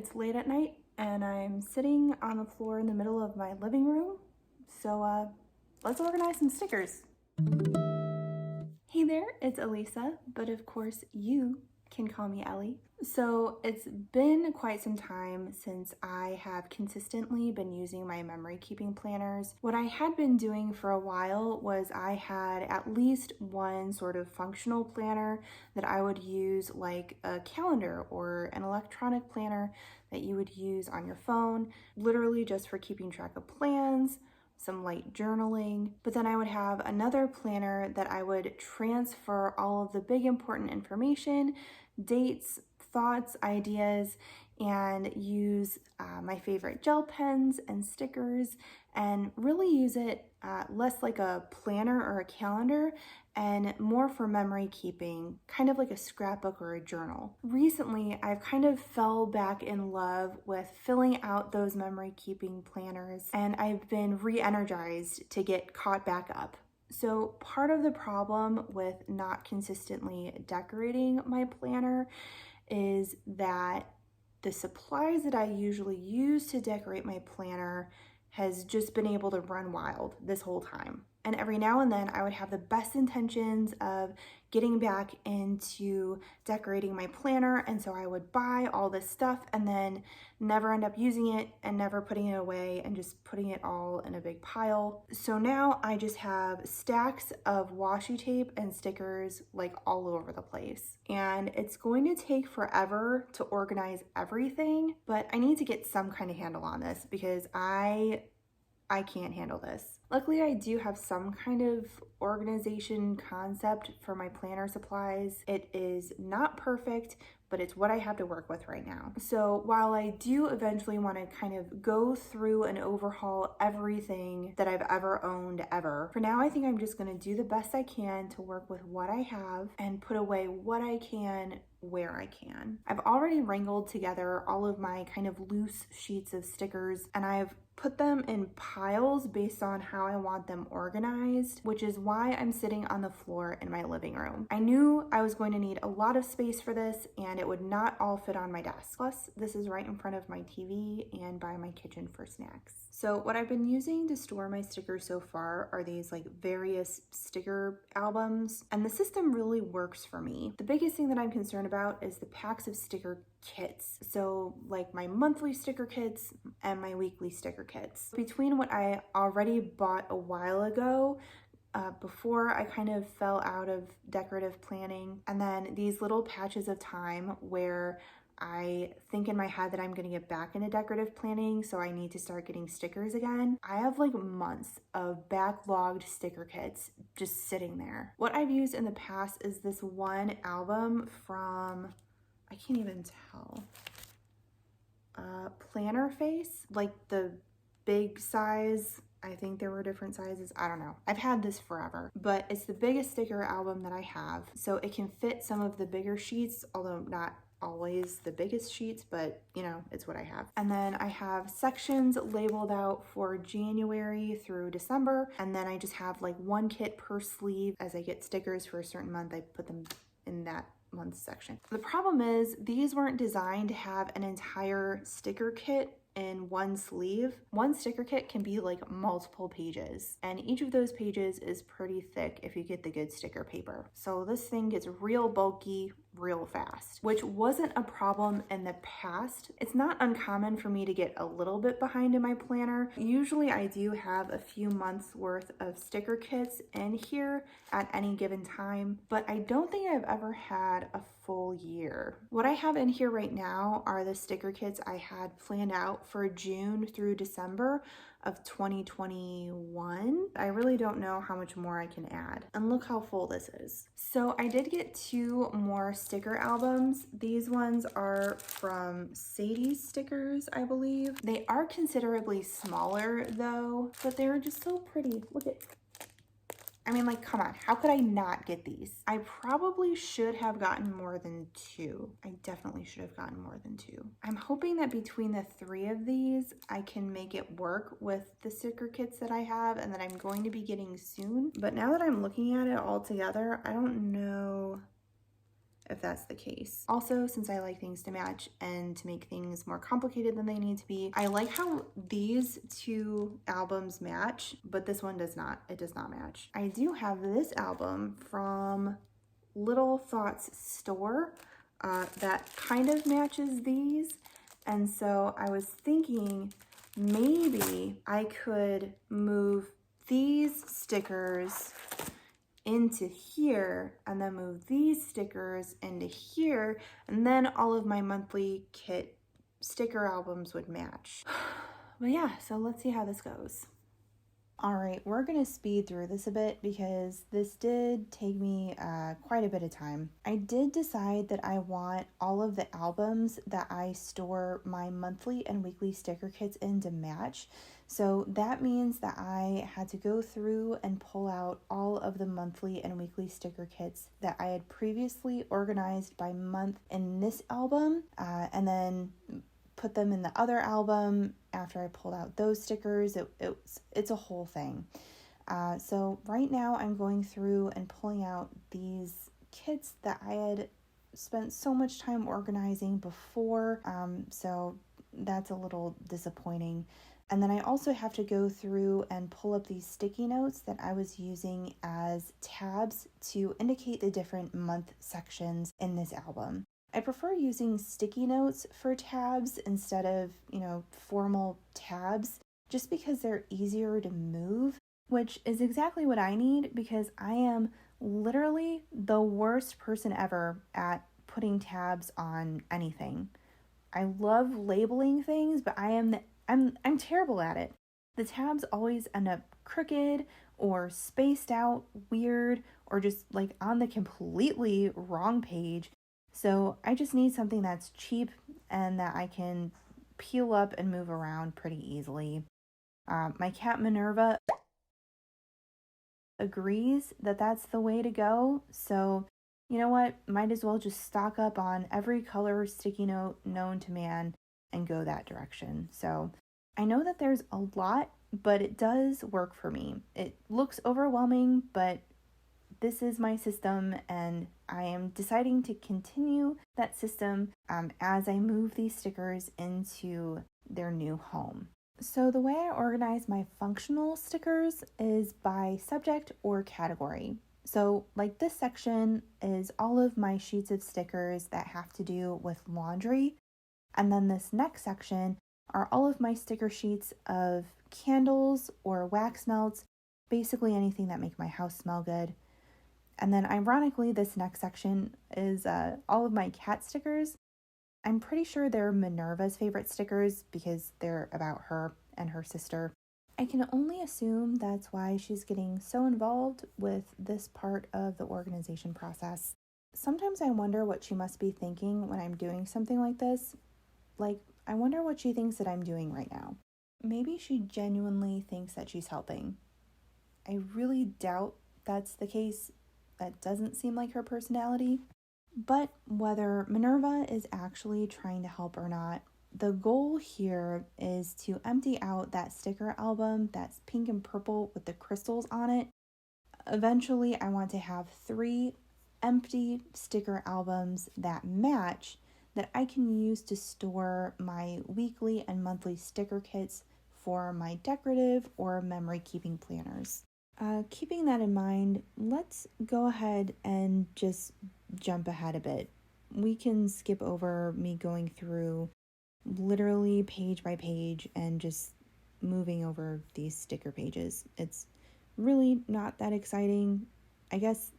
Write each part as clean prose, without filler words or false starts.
It's late at night and I'm sitting on the floor in the middle of my living room. So let's organize some stickers. Hey there, it's Elisa, but of course you can call me Ellie. So it's been quite some time since I have consistently been using my memory keeping planners. What I had been doing for a while was I had at least one sort of functional planner that I would use, like a calendar or an electronic planner that you would use on your phone, literally just for keeping track of plans, some light journaling. But then I would have another planner that I would transfer all of the big important information, dates, thoughts, ideas, and use my favorite gel pens and stickers, and really use it less like a planner or a calendar and more for memory keeping, kind of like a scrapbook or a journal. Recently, I've kind of fell back in love with filling out those memory keeping planners, and I've been re-energized to get caught back up. So part of the problem with not consistently decorating my planner is that the supplies that I usually use to decorate my planner has just been able to run wild this whole time. And every now and then I would have the best intentions of getting back into decorating my planner, and so I would buy all this stuff and then never end up using it and never putting it away and just putting it all in a big pile. So now I just have stacks of washi tape and stickers like all over the place. And it's going to take forever to organize everything, but I need to get some kind of handle on this because I can't handle this. Luckily, I do have some kind of organization concept for my planner supplies. It is not perfect, but it's what I have to work with right now. So while I do eventually want to kind of go through and overhaul everything that I've ever owned ever, for now I think I'm just going to do the best I can to work with what I have and put away what I can where I can. I've already wrangled together all of my kind of loose sheets of stickers, and I've put them in piles based on how I want them organized, which is why I'm sitting on the floor in my living room. I knew I was going to need a lot of space for this, and it would not all fit on my desk. Plus, this is right in front of my TV and by my kitchen for snacks. So what I've been using to store my stickers so far are these like various sticker albums, and the system really works for me. The biggest thing that I'm concerned about is the packs of sticker kits. So like my monthly sticker kits and my weekly sticker kits. Between what I already bought a while ago, before I kind of fell out of decorative planning, and then these little patches of time where I think in my head that I'm going to get back into decorative planning, so I need to start getting stickers again. I have like months of backlogged sticker kits just sitting there. What I've used in the past is this one album from, I can't even tell, Planner Face, like the big size. I think there were different sizes. I don't know. I've had this forever, but it's the biggest sticker album that I have. So it can fit some of the bigger sheets, although not always the biggest sheets, but you know, it's what I have. And then I have sections labeled out for January through December. And then I just have like one kit per sleeve. As I get stickers for a certain month, I put them in that month section. The problem is these weren't designed to have an entire sticker kit in one sleeve. One sticker kit can be like multiple pages, and each of those pages is pretty thick if you get the good sticker paper. So this thing gets real bulky real fast, which wasn't a problem in the past. It's not uncommon for me to get a little bit behind in my planner. Usually I do have a few months worth of sticker kits in here at any given time, but I don't think I've ever had a full year. What I have in here right now are the sticker kits I had planned out for June through December of 2021. I really don't know how much more I can add. And look how full this is. So I did get 2 more sticker albums. These ones are from Sadie's Stickers, I believe. They are considerably smaller though, but they're just so pretty. Look at, I mean, like, come on, how could I not get these? I probably should have gotten more than 2. I definitely should have gotten more than 2. I'm hoping that between the 3 of these, I can make it work with the sticker kits that I have and that I'm going to be getting soon. But now that I'm looking at it all together, I don't know if that's the case. Also, since I like things to match and to make things more complicated than they need to be, I like how these two albums match, but this one does not. It does not match. I do have this album from Little Thoughts store that kind of matches these. And so I was thinking maybe I could move these stickers into here and then move these stickers into here, and then all of my monthly kit sticker albums would match. But yeah, so let's see how this goes. All right, we're gonna speed through this a bit because this did take me quite a bit of time. I did decide that I want all of the albums that I store my monthly and weekly sticker kits in to match. So that means that I had to go through and pull out all of the monthly and weekly sticker kits that I had previously organized by month in this album, and then put them in the other album after I pulled out those stickers. It's a whole thing. So right now I'm going through and pulling out these kits that I had spent so much time organizing before, so that's a little disappointing. And then I also have to go through and pull up these sticky notes that I was using as tabs to indicate the different month sections in this album. I prefer using sticky notes for tabs instead of, formal tabs, just because they're easier to move, which is exactly what I need because I am literally the worst person ever at putting tabs on anything. I love labeling things, but I'm terrible at it. The tabs always end up crooked or spaced out weird or just like on the completely wrong page. So I just need something that's cheap and that I can peel up and move around pretty easily. My cat Minerva agrees that that's the way to go. So you know what? Might as well just stock up on every color sticky note known to man and go that direction. So I know that there's a lot, but it does work for me. It looks overwhelming, but this is my system, and I am deciding to continue that system as I move these stickers into their new home. So the way I organize my functional stickers is by subject or category. So like this section is all of my sheets of stickers that have to do with laundry. And then this next section are all of my sticker sheets of candles or wax melts, basically anything that make my house smell good. And then ironically, this next section is all of my cat stickers. I'm pretty sure they're Minerva's favorite stickers because they're about her and her sister. I can only assume that's why she's getting so involved with this part of the organization process. Sometimes I wonder what she must be thinking when I'm doing something like this. Like, I wonder what she thinks that I'm doing right now. Maybe she genuinely thinks that she's helping. I really doubt that's the case. That doesn't seem like her personality. But whether Minerva is actually trying to help or not, the goal here is to empty out that sticker album that's pink and purple with the crystals on it. Eventually, I want to have 3 empty sticker albums that match that I can use to store my weekly and monthly sticker kits for my decorative or memory keeping planners. Keeping that in mind, let's go ahead and just jump ahead a bit. We can skip over me going through literally page by page and just moving over these sticker pages. It's really not that exciting. I guess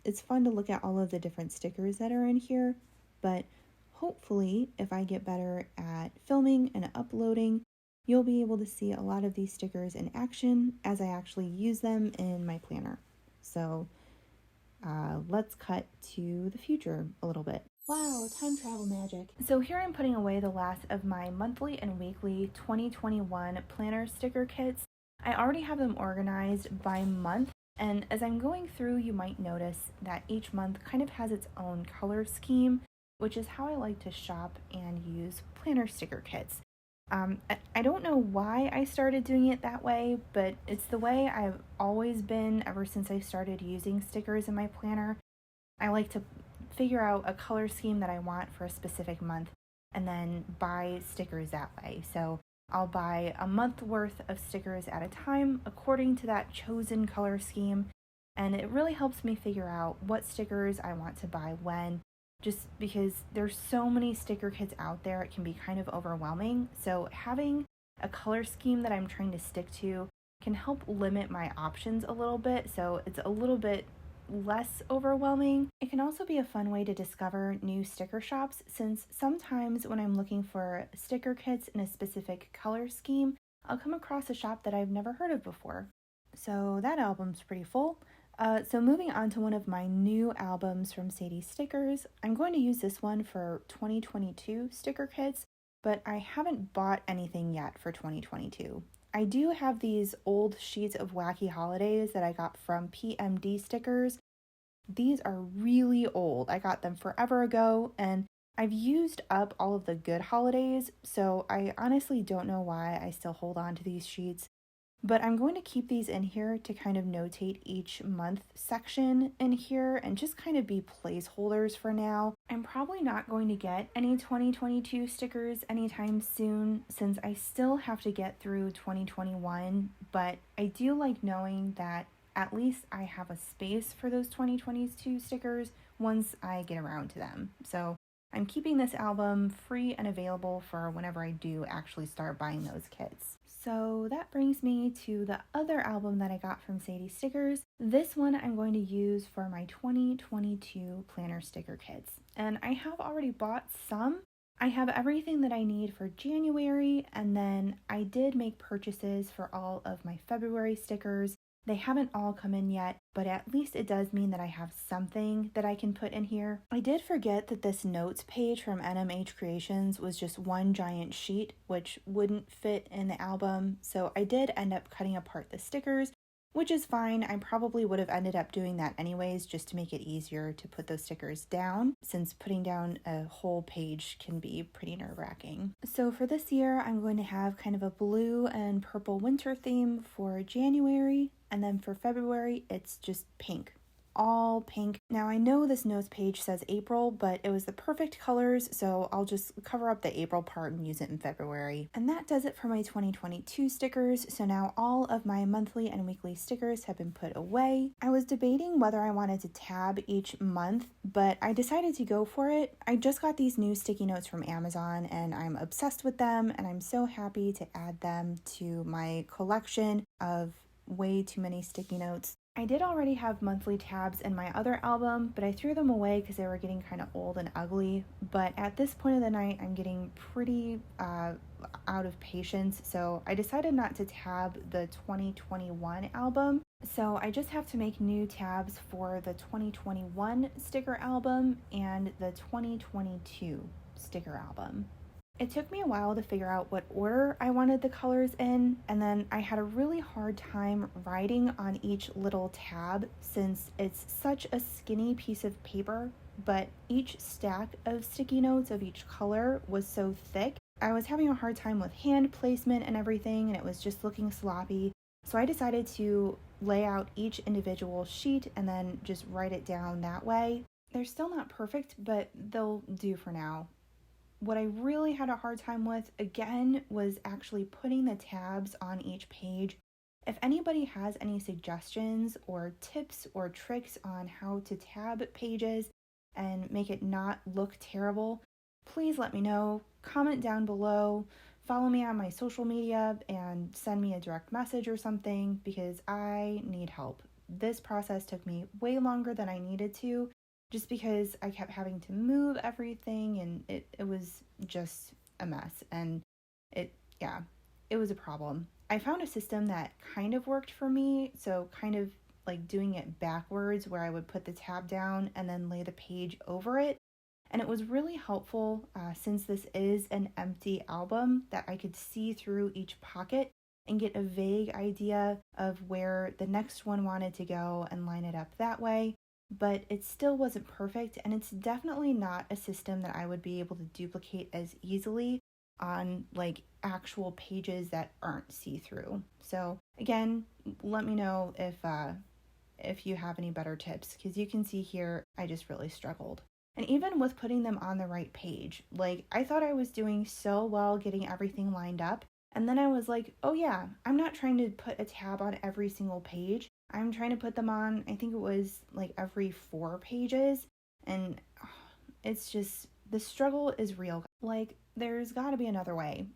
it's fun to look at all of the different stickers that are in here, but hopefully if I get better at filming and uploading, you'll be able to see a lot of these stickers in action as I actually use them in my planner. So let's cut to the future a little bit. Wow, time travel magic. So here I'm putting away the last of my monthly and weekly 2021 planner sticker kits. I already have them organized by month, and as I'm going through, you might notice that each month kind of has its own color scheme, which is how I like to shop and use planner sticker kits. I don't know why I started doing it that way, but it's the way I've always been ever since I started using stickers in my planner. I like to figure out a color scheme that I want for a specific month and then buy stickers that way. So I'll buy a month worth of stickers at a time according to that chosen color scheme, and it really helps me figure out what stickers I want to buy when, just because there's so many sticker kits out there, it can be kind of overwhelming. So having a color scheme that I'm trying to stick to can help limit my options a little bit, so it's a little bit less overwhelming. It can also be a fun way to discover new sticker shops, since sometimes when I'm looking for sticker kits in a specific color scheme, I'll come across a shop that I've never heard of before. So that album's pretty full. So moving on to one of my new albums from Sadie Stickers, I'm going to use this one for 2022 sticker kits, but I haven't bought anything yet for 2022. I do have these old sheets of Wacky Holidays that I got from PMD Stickers. These are really old. I got them forever ago, and I've used up all of the good holidays, so I honestly don't know why I still hold on to these sheets. But I'm going to keep these in here to kind of notate each month section in here and just kind of be placeholders for now. I'm probably not going to get any 2022 stickers anytime soon, since I still have to get through 2021, but I do like knowing that at least I have a space for those 2022 stickers once I get around to them. So I'm keeping this album free and available for whenever I do actually start buying those kits. So that brings me to the other album that I got from Sadie Stickers. This one I'm going to use for my 2022 planner sticker kits. And I have already bought some. I have everything that I need for January, and then I did make purchases for all of my February stickers. They haven't all come in yet, but at least it does mean that I have something that I can put in here. I did forget that this notes page from NMH Creations was just one giant sheet, which wouldn't fit in the album, so I did end up cutting apart the stickers, which is fine. I probably would have ended up doing that anyways, just to make it easier to put those stickers down, since putting down a whole page can be pretty nerve-wracking. So for this year, I'm going to have kind of a blue and purple winter theme for January, and then for February, it's just pink. All pink. Now I know this notes page says April, but it was the perfect colors, so I'll just cover up the April part and use it in February. And that does it for my 2022 stickers. So now all of my monthly and weekly stickers have been put away. I was debating whether I wanted to tab each month, but I decided to go for it. I just got these new sticky notes from Amazon and I'm obsessed with them, and I'm so happy to add them to my collection of way too many sticky notes. I did already have monthly tabs in my other album, but I threw them away because they were getting kind of old and ugly. But at this point of the night, I'm getting pretty out of patience, so I decided not to tab the 2021 album. So I just have to make new tabs for the 2021 sticker album and the 2022 sticker album. It took me a while to figure out what order I wanted the colors in, and then I had a really hard time writing on each little tab since it's such a skinny piece of paper, but each stack of sticky notes of each color was so thick. I was having a hard time with hand placement and everything, and it was just looking sloppy. So I decided to lay out each individual sheet and then just write it down that way. They're still not perfect, but they'll do for now. What I really had a hard time with, again, was actually putting the tabs on each page. If anybody has any suggestions or tips or tricks on how to tab pages and make it not look terrible, please let me know. Comment down below, follow me on my social media, and send me a direct message or something, because I need help. This process took me way longer than I needed to, just because I kept having to move everything, and it was just a mess, and it was a problem. I found a system that kind of worked for me, so kind of like doing it backwards, where I would put the tab down and then lay the page over it, and it was really helpful since this is an empty album, that I could see through each pocket and get a vague idea of where the next one wanted to go and line it up that way. But it still wasn't perfect, and it's definitely not a system that I would be able to duplicate as easily on like actual pages that aren't see-through. So again, let me know if you have any better tips, because you can see here I just really struggled. And even with putting them on the right page, like I thought I was doing so well getting everything lined up. And then I was like, oh yeah, I'm not trying to put a tab on every single page. I'm trying to put them on, I think it was like every 4 pages. And it's just, the struggle is real. Like, there's got to be another way.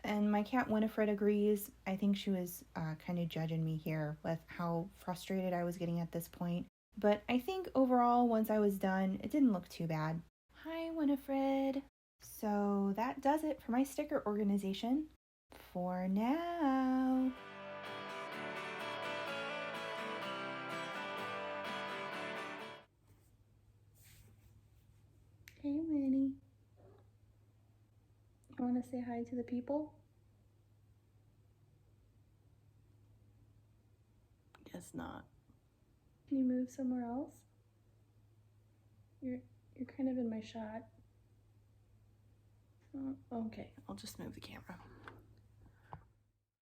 And my cat Winifred agrees. I think she was kind of judging me here with how frustrated I was getting at this point. But I think overall, once I was done, it didn't look too bad. Hi, Winifred. So that does it for my sticker organization for now. Hey, Winnie. You want to say hi to the people? Guess not. Can you move somewhere else? You're kind of in my shot. Oh, okay, I'll just move the camera.